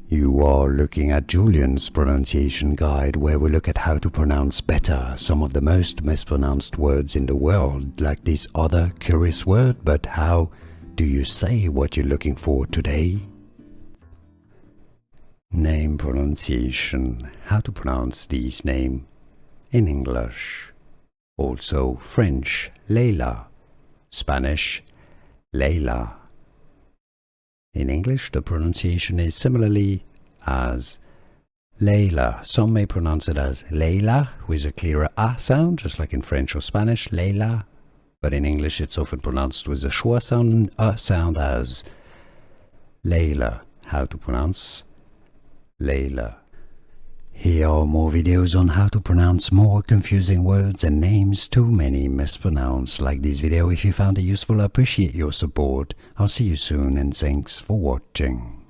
You are looking at Julian's pronunciation guide, where we look at how to pronounce better some of the most mispronounced words in the world, like this other curious word. But how do you say what you're looking for today? Name pronunciation. How to pronounce this name in English. Also French, Leyla. Spanish, Leyla. In English, the pronunciation is similarly as Leyla. Some may pronounce it as Leyla, with a clearer A sound, just like in French or Spanish, Leyla. But in English, it's often pronounced with a schwa sound and a sound as Leyla. How to pronounce Leyla. Here are more videos on how to pronounce more confusing words and names too many mispronounced. Like this video if you found it useful. I appreciate your support. I'll see you soon and thanks for watching.